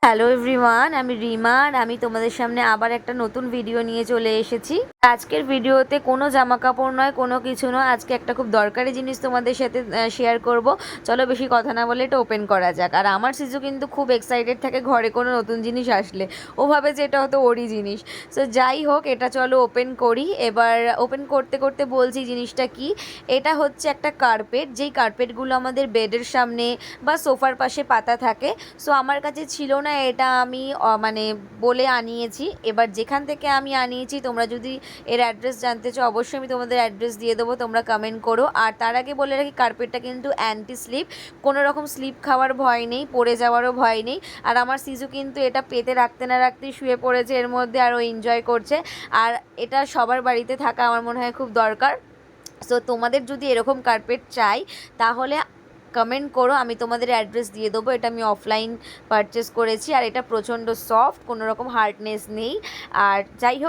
Hello everyone, আমি রিমা আর আমি তোমাদের সামনে আবার একটা নতুন ভিডিও নিয়ে চলে এসেছি। আজকের ভিডিওতে কোনো জামা কাপড় নয়, কোনো কিছু নয়, আজকে একটা খুব দরকারি জিনিস তোমাদের সাথে শেয়ার করব। চলো বেশি কথা না বলে এটা ওপেন করা যাক। আর আমার শিশু কিন্তু খুব এক্সাইটেড থাকে ঘরে কোনো নতুন জিনিস আসলে, ও ভাবে যে এটা হয়তো ওরই জিনিস। সো যাই হোক, এটা চলো ওপেন করি। এবার ওপেন করতে করতে বলছি জিনিসটা কি। এটা হচ্ছে একটা কার্পেট, যেই কার্পেটগুলো আমাদের বেডের সামনে বা সোফার পাশে পাতা থাকে। সো আমার কাছে ছিল না, এটা আমি মানে বলে আনিয়েছি। এবার যেখান থেকে আমি আনিয়েছি, তোমরা যদি এর অ্যাড্রেস জানতে চাও অবশ্যই আমি তোমাদের অ্যাড্রেস দিয়ে দেবো, তোমরা কমেন্ট করো। আর তার আগে বলে রাখি, কার্পেটটা কিন্তু অ্যান্টি স্লিপ, কোনো রকম স্লিপ খাওয়ার ভয় নেই, পড়ে যাওয়ারও ভয় নেই। আর আমার শিশু কিন্তু এটা পেতে রাখতে না রাখতেই শুয়ে পড়েছে এর মধ্যে, আর ও এনজয় করছে। আর এটা সবার বাড়িতে থাকা আমার মনে হয় খুব দরকার। সো তোমাদের যদি এরকম কার্পেট চাই তাহলে কমেন্ট করো, আমি তোমাদের অ্যাড্রেস দিয়ে দেবো। এটা আমি অফলাইন পারচেস করেছি, আর এটা প্রচণ্ড সফট, কোনো রকম হার্ডনেস নেই। আর যাই হোক,